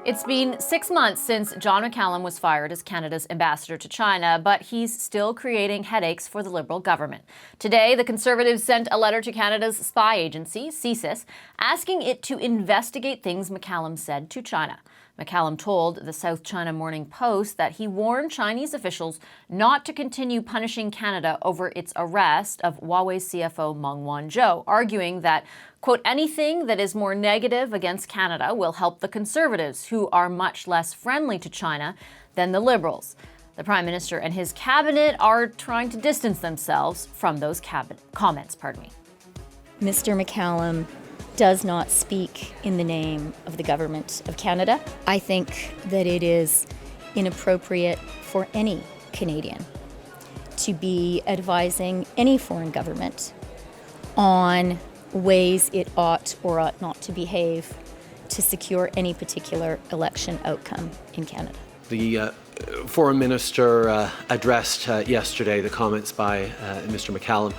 It's been 6 months since John McCallum was fired as Canada's ambassador to China, but he's still creating headaches for the Liberal government. Today, the Conservatives sent a letter to Canada's spy agency, CSIS, asking it to investigate things McCallum said to China. McCallum told the South China Morning Post that he warned Chinese officials not to continue punishing Canada over its arrest of Huawei CFO Meng Wanzhou, arguing that, quote, anything that is more negative against Canada will help the Conservatives, who are much less friendly to China than the Liberals. The Prime Minister and his cabinet are trying to distance themselves from those comments. Mr. McCallum does not speak in the name of the Government of Canada. I think that it is inappropriate for any Canadian to be advising any foreign government on ways it ought or ought not to behave to secure any particular election outcome in Canada. The Foreign Minister addressed yesterday the comments by Mr. McCallum.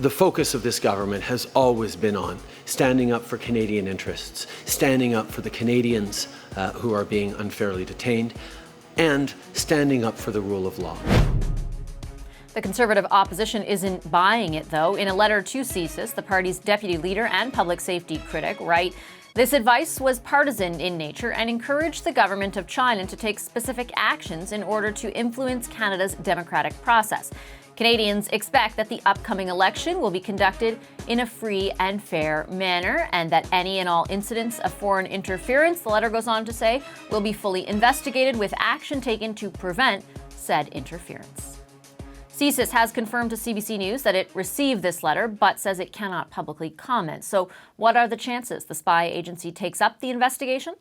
The focus of this government has always been on standing up for Canadian interests, standing up for the Canadians who are being unfairly detained, and standing up for the rule of law. The Conservative opposition isn't buying it, though. In a letter to CSIS, the party's deputy leader and public safety critic write, "This advice was partisan in nature and encouraged the government of China to take specific actions in order to influence Canada's democratic process. Canadians expect that the upcoming election will be conducted in a free and fair manner, and that any and all incidents of foreign interference," the letter goes on to say, "will be fully investigated with action taken to prevent said interference." CSIS has confirmed to CBC News that it received this letter, but says it cannot publicly comment. So what are the chances the spy agency takes up the investigation?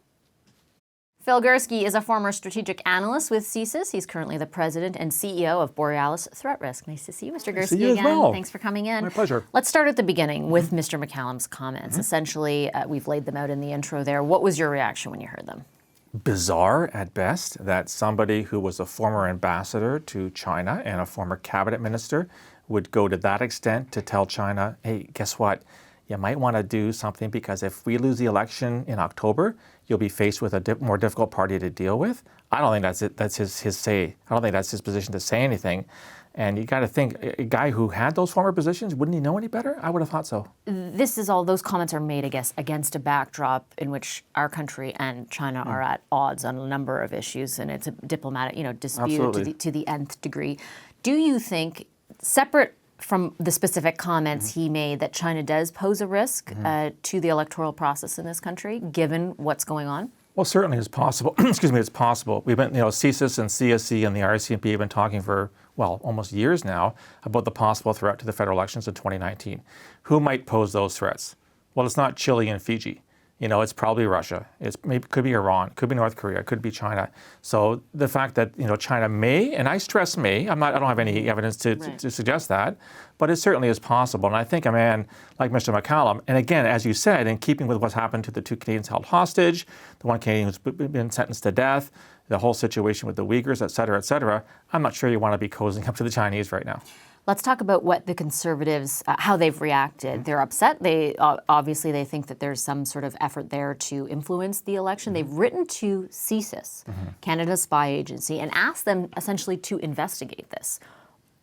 Phil Gursky is a former strategic analyst with CSIS. He's currently the president and CEO of Borealis Threat Risk. Nice to see you, Mr. Gursky, again. Well. Thanks for coming in. My pleasure. Let's start at the beginning with Mr. McCallum's comments. Essentially, we've laid them out in the intro there. What was your reaction when you heard them? Bizarre at best that somebody who was a former ambassador to China and a former cabinet minister would go to that extent to tell China, hey, guess what? You might want to do something because if we lose the election in October, you'll be faced with a more difficult party to deal with. I don't think that's it. That's his say. I don't think that's his position to say anything. And you got to think, a guy who had those former positions, wouldn't he know any better? I would have thought so. Those comments are made, I guess, against a backdrop in which our country and China are at odds on a number of issues, and it's a diplomatic, dispute to the nth degree. Do you think, separate from the specific comments he made, that China does pose a risk to the electoral process in this country, given what's going on? Well, certainly it's possible. Excuse me, it's possible. We've been, CSIS and CSC and the RCMP have been talking for, almost years now about the possible threat to the federal elections in 2019. Who might pose those threats? Well, it's not Chile and Fiji. It's probably Russia. Could be Iran, could be North Korea, could be China. So the fact that, China may, and I stress may, I don't have any evidence to suggest that, but it certainly is possible. And I think a man like Mr. McCallum, and again, as you said, in keeping with what's happened to the 2 Canadians held hostage, the 1 Canadian who's been sentenced to death, the whole situation with the Uyghurs, et cetera, I'm not sure you want to be cozying up to the Chinese right now. Let's talk about what the Conservatives, how they've reacted. They're upset. They obviously they think that there's some sort of effort there to influence the election. They've written to CSIS, Canada's spy agency, and asked them essentially to investigate this.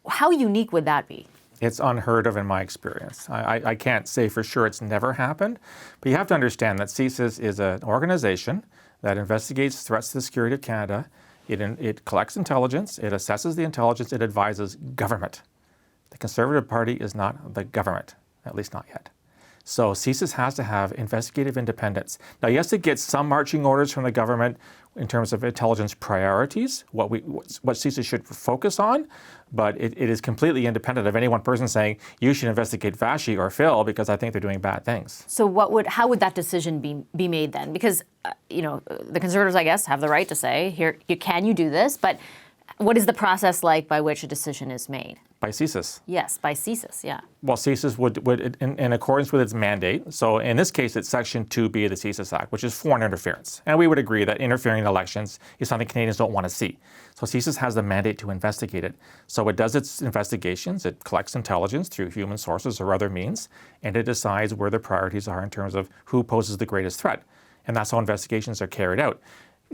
How unique would that be? It's unheard of in my experience. I can't say for sure it's never happened, but you have to understand that CSIS is an organization that investigates threats to the security of Canada. It collects intelligence, it assesses the intelligence, it advises government. The Conservative Party is not the government, at least not yet. So CSIS has to have investigative independence. Now, yes, it gets some marching orders from the government in terms of intelligence priorities, what CSIS should focus on, but it is completely independent of any one person saying, you should investigate Vashi or Phil because I think they're doing bad things. So how would that decision be made then? Because, the Conservatives, I guess, have the right to say, here, can you do this? But what is the process like by which a decision is made? By CSIS. Yes, by CSIS, yeah. Well, CSIS would in accordance with its mandate, so in this case it's Section 2B of the CSIS Act, which is foreign interference. And we would agree that interfering in elections is something Canadians don't want to see. So CSIS has the mandate to investigate it. So it does its investigations, it collects intelligence through human sources or other means, and it decides where the priorities are in terms of who poses the greatest threat. and that's how investigations are carried out.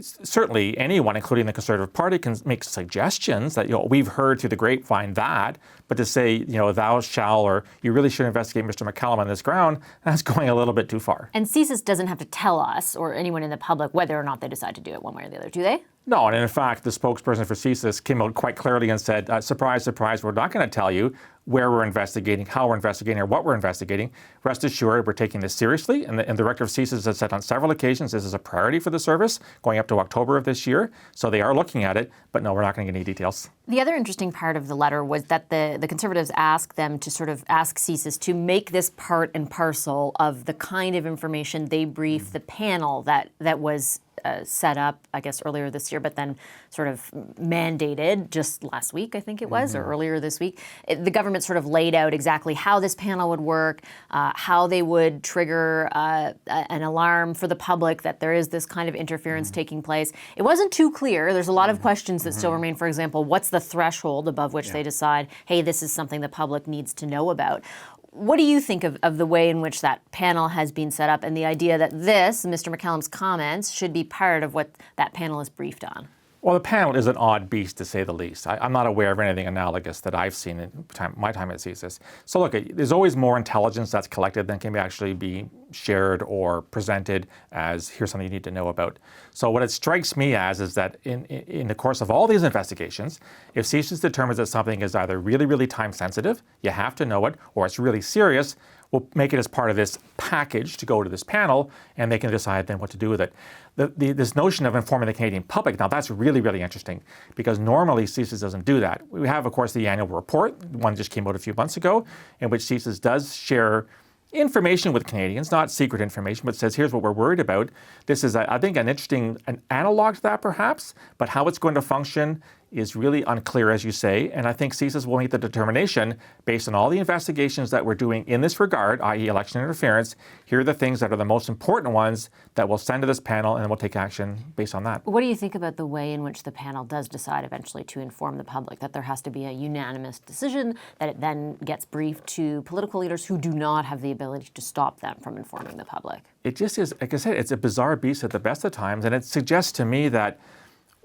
Certainly anyone, including the Conservative Party, can make suggestions that, we've heard through the grapevine that, but to say, thou shall, or you really should investigate Mr. McCallum on this ground, that's going a little bit too far. And CSIS doesn't have to tell us or anyone in the public whether or not they decide to do it one way or the other, do they? No, and in fact, the spokesperson for CSIS came out quite clearly and said, surprise, surprise, we're not going to tell you where we're investigating, how we're investigating, or what we're investigating. Rest assured, we're taking this seriously, and the director of CSIS has said on several occasions this is a priority for the service going up to October of this year. So they are looking at it, but no, we're not going to get any details. The other interesting part of the letter was that the Conservatives asked them to sort of ask CSIS to make this part and parcel of the kind of information they brief the panel that was set up, I guess, earlier this year, but then sort of mandated just last week, I think it was, or earlier this week. The government sort of laid out exactly how this panel would work, how they would trigger an alarm for the public that there is this kind of interference taking place. It wasn't too clear. There's a lot of questions that still remain. For example, what's the threshold above which they decide, hey, this is something the public needs to know about? What do you think of the way in which that panel has been set up and the idea that this, Mr. McCallum's comments, should be part of what that panel is briefed on? Well, the panel is an odd beast, to say the least. I'm not aware of anything analogous that I've seen in my time at CSIS. So look, there's always more intelligence that's collected than can actually be shared or presented as, here's something you need to know about. So what it strikes me as is that in the course of all these investigations, if CSIS determines that something is either really, really time sensitive, you have to know it, or it's really serious, we'll make it as part of this package to go to this panel, and they can decide then what to do with it. This notion of informing the Canadian public, now that's really, really interesting, because normally CSIS doesn't do that. We have, of course, the annual report, one just came out a few months ago, in which CSIS does share information with Canadians, not secret information, but says, here's what we're worried about. This is, I think, an analog to that perhaps, but how it's going to function is really unclear, as you say, and I think CSIS will make the determination based on all the investigations that we're doing in this regard, i.e. election interference. Here are the things that are the most important ones that we'll send to this panel, and we'll take action based on that. What do you think about the way in which the panel does decide eventually to inform the public, that there has to be a unanimous decision, that it then gets briefed to political leaders who do not have the ability to stop them from informing the public? It just is, like I said, it's a bizarre beast at the best of times, and it suggests to me that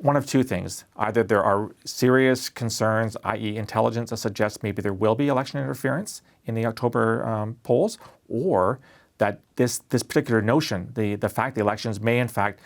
one of two things. Either there are serious concerns, i.e. intelligence that suggests maybe there will be election interference in the October polls, or that this particular notion, the fact the elections may in fact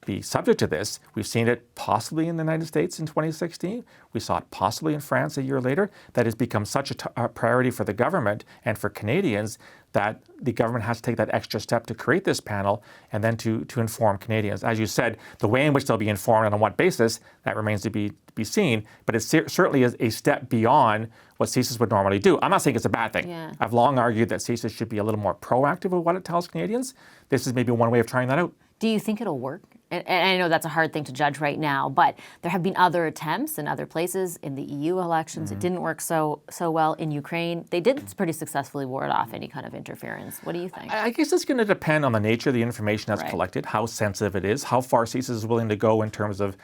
be subject to this. We've seen it possibly in the United States in 2016. We saw it possibly in France a year later. That has become such a priority for the government and for Canadians that the government has to take that extra step to create this panel and then to inform Canadians. As you said, the way in which they'll be informed and on what basis, that remains to be seen, but it certainly is a step beyond what CSIS would normally do. I'm not saying it's a bad thing. Yeah. I've long argued that CSIS should be a little more proactive with what it tells Canadians. This is maybe one way of trying that out. Do you think it'll work? And I know that's a hard thing to judge right now, but there have been other attempts in other places. In the EU elections, it didn't work so well. In Ukraine, they did pretty successfully ward off any kind of interference. What do you think? I guess it's going to depend on the nature of the information that's collected, how sensitive it is, how far CSIS is willing to go in terms of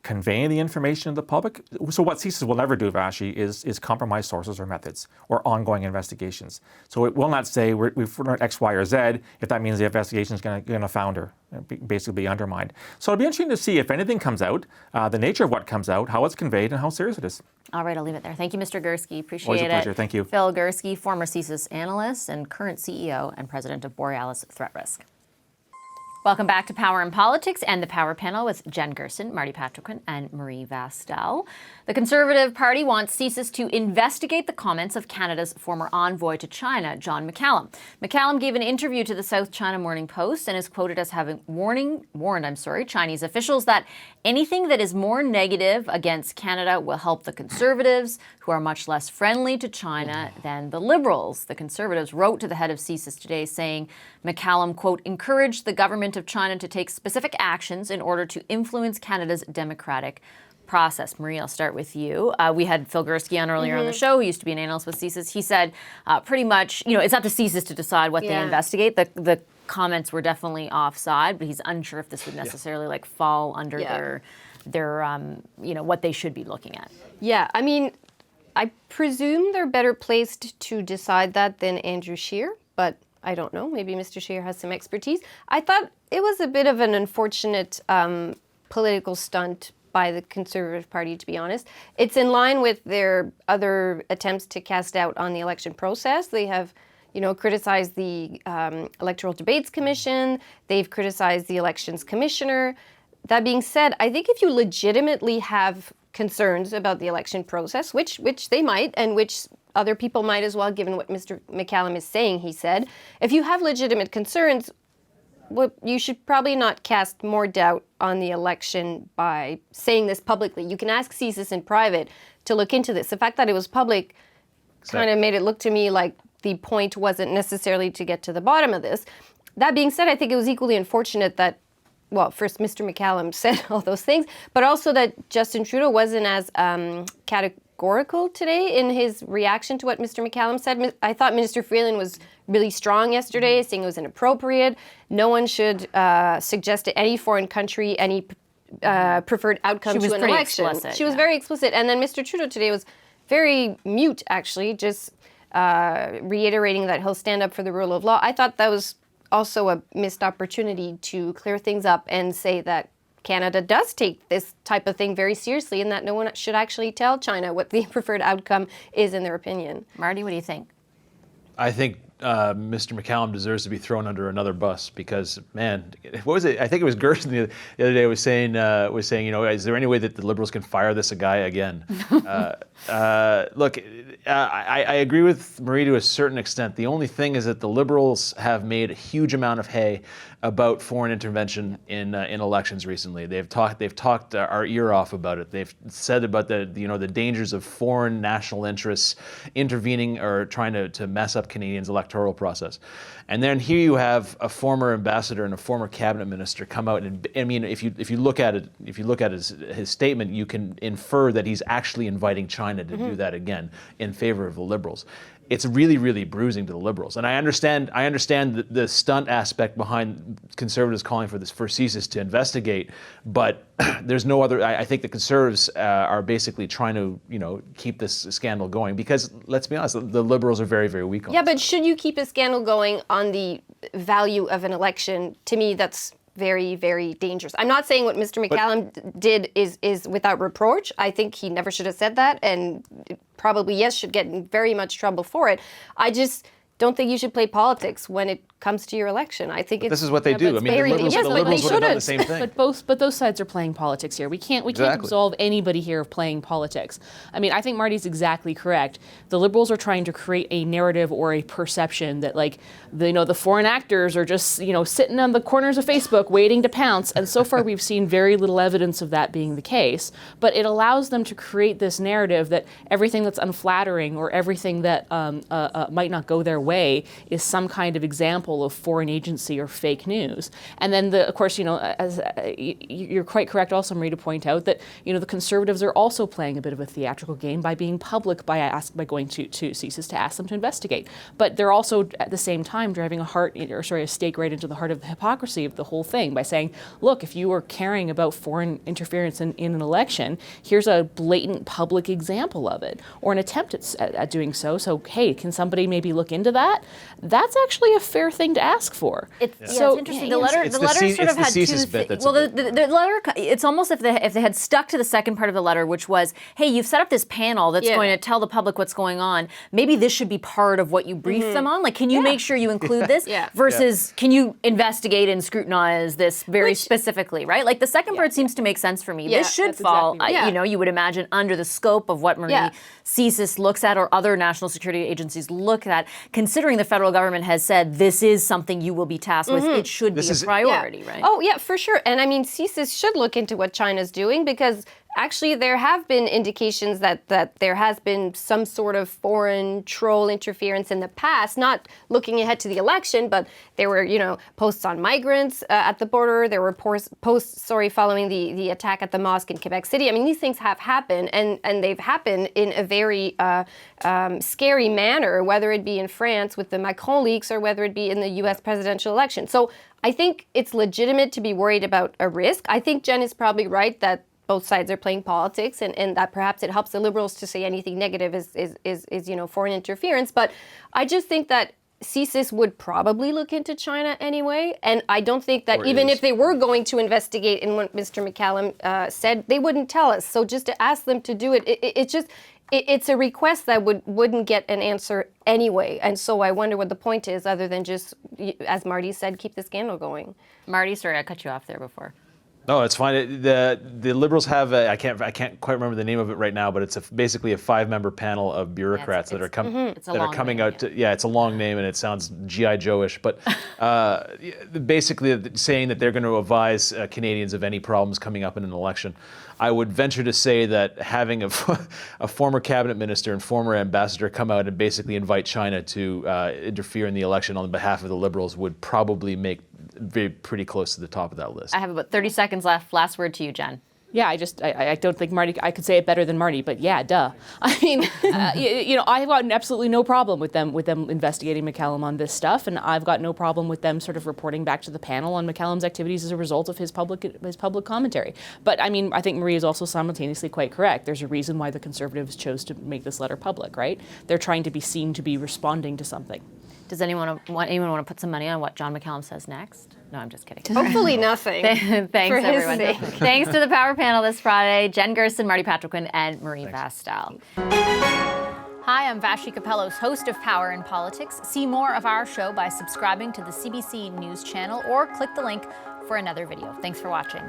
conveying the information to the public. So what CSIS will never do, Vashi, is compromise sources or methods or ongoing investigations. So it will not say we've learned X, Y, or Z if that means the investigation is going to founder, basically be undermined. So it'll be interesting to see if anything comes out, the nature of what comes out, how it's conveyed, and how serious it is. All right, I'll leave it there. Thank you, Mr. Gursky. Appreciate it. Always a pleasure. Thank you. Phil Gursky, former CSIS analyst and current CEO and president of Borealis Threat Risk. Welcome back to Power and Politics and the Power Panel with Jen Gerson, Marty Patriquin, and Marie Vastel. The Conservative Party wants CSIS to investigate the comments of Canada's former envoy to China, John McCallum. McCallum gave an interview to the South China Morning Post and is quoted as having warned Chinese officials that anything that is more negative against Canada will help the Conservatives, who are much less friendly to China than the Liberals. The Conservatives wrote to the head of CSIS today saying McCallum, quote, encouraged the government of China to take specific actions in order to influence Canada's democratic process. Marie, I'll start with you. We had Phil Gursky on earlier on the show, who used to be an analyst with CSIS. He said pretty much, it's up to CSIS to decide what they investigate. The comments were definitely offside, but he's unsure if this would necessarily fall under their what they should be looking at. Yeah, I mean, I presume they're better placed to decide that than Andrew Scheer, but I don't know. Maybe Mr. Scheer has some expertise. I thought it was a bit of an unfortunate political stunt by the Conservative Party, to be honest. It's in line with their other attempts to cast doubt on the election process. They have, criticized the Electoral Debates Commission. They've criticized the Elections Commissioner. That being said, I think if you legitimately have concerns about the election process, which they might, and which other people might as well, given what Mr. McCallum is saying, he said, if you have legitimate concerns, well, you should probably not cast more doubt on the election by saying this publicly. You can ask CSIS in private to look into this. The fact that it was public kind of made it look to me like the point wasn't necessarily to get to the bottom of this. That being said, I think it was equally unfortunate that, well, first Mr. McCallum said all those things, but also that Justin Trudeau wasn't as categorical today in his reaction to what Mr. McCallum said. I thought Minister Freeland was really strong yesterday, saying it was inappropriate. No one should suggest to any foreign country any preferred outcome to an election. She was very explicit. And then Mr. Trudeau today was very mute, actually, just reiterating that he'll stand up for the rule of law. I thought that was also a missed opportunity to clear things up and say that Canada does take this type of thing very seriously and that no one should actually tell China what the preferred outcome is in their opinion. Marty, what do you think? I think Mr. McCallum deserves to be thrown under another bus because, man, what was it? I think it was Gerson the other day was saying, is there any way that the Liberals can fire this guy again? Look, I agree with Marie to a certain extent. The only thing is that the Liberals have made a huge amount of hay about foreign intervention in elections recently. They've talked our ear off about it. They've said about the dangers of foreign national interests intervening or trying to mess up Canadians' electoral process. And then here you have a former ambassador and a former cabinet minister come out, and I mean, if you look at his statement, you can infer that he's actually inviting China to do that again in favor of the Liberals. It's really, really bruising to the Liberals. And I understand the stunt aspect behind Conservatives calling for CSIS to investigate, but there's no other. I think the Conservatives are basically trying to, keep this scandal going because, let's be honest, the Liberals are very, very weak on this. Yeah, but should you keep a scandal going on the value of an election? To me, that's very, very dangerous. I'm not saying what Mr. McCallum did is without reproach. I think he never should have said that, and probably, yes, should get in very much trouble for it. I just don't think you should play politics when it comes to your election. I think this is what they do. I mean, the Liberals would have done the same thing. But those sides are playing politics here. We can't absolve anybody here of playing politics. I mean, I think Marty's exactly correct. The Liberals are trying to create a narrative or a perception that, like, the foreign actors are just, sitting on the corners of Facebook waiting to pounce. And so far, we've seen very little evidence of that being the case. But it allows them to create this narrative that everything that's unflattering or everything that might not go their way is some kind of example of foreign agency or fake news. And then, of course, as you're quite correct also, Marie, to point out that, the Conservatives are also playing a bit of a theatrical game by being public, by going to CSIS to ask them to investigate. But they're also, at the same time, driving a stake right into the heart of the hypocrisy of the whole thing by saying, look, if you are caring about foreign interference in an election, here's a blatant public example of it, or an attempt at doing so. So, hey, can somebody maybe look into that? That's actually a fair thing to ask for. It's interesting. The letter sort of had two things. Well, the letter, it's almost if they had stuck to the second part of the letter, which was, hey, you've set up this panel that's going to tell the public what's going on. Maybe this should be part of what you brief them on. Like, can you make sure you include this? Versus, can you investigate and scrutinize this very specifically, right? Like, the second part seems to make sense for me. This should fall, you would imagine, under the scope of what CSIS looks at or other national security agencies look at, considering the federal government has said this is something you will be tasked with. It should be a priority, right? Oh, yeah, for sure. And I mean, CSIS should look into what China's doing because actually there have been indications that there has been some sort of foreign troll interference in the past, not looking ahead to the election, but there were, posts on migrants at the border. There were posts following the attack at the mosque in Quebec City. I mean, these things have happened, and they've happened in a very scary manner, whether it be in France with the Macron leaks or whether it be in the U.S. presidential election. So I think it's legitimate to be worried about a risk. I think Jen is probably right that both sides are playing politics and that perhaps it helps the Liberals to say anything negative is foreign interference. But I just think that CSIS would probably look into China anyway, and I don't think that even if they were going to investigate in what Mr. McCallum said, they wouldn't tell us. So just to ask them to do it, it's a request that wouldn't get an answer anyway. And so I wonder what the point is, other than just, as Marty said, keep the scandal going. Marty, sorry, I cut you off there before. No, it's fine. The Liberals have I can't quite remember the name of it right now, but it's basically a 5-member panel of bureaucrats that are coming out. It's a long name and it sounds GI Joe-ish, but basically saying that they're going to advise Canadians of any problems coming up in an election. I would venture to say that having a former cabinet minister and former ambassador come out and basically invite China to interfere in the election on behalf of the Liberals would probably make pretty close to the top of that list. I have about 30 seconds left. Last word to you, Jen. Yeah, I don't think Marty, I could say it better than Marty, but yeah, duh. I mean, I've got absolutely no problem with them investigating McCallum on this stuff, and I've got no problem with them sort of reporting back to the panel on McCallum's activities as a result of his public commentary. But I mean, I think Marie is also simultaneously quite correct. There's a reason why the Conservatives chose to make this letter public, right? They're trying to be seen to be responding to something. Does anyone want to put some money on what John McCallum says next? No, I'm just kidding. Hopefully nothing. Thanks, everyone. Thanks to the Power Panel this Friday, Jen Gerson, Marty Patriquin, and Marie Vastal. Hi, I'm Vashi Capellos, host of Power in Politics. See more of our show by subscribing to the CBC News channel or click the link for another video. Thanks for watching.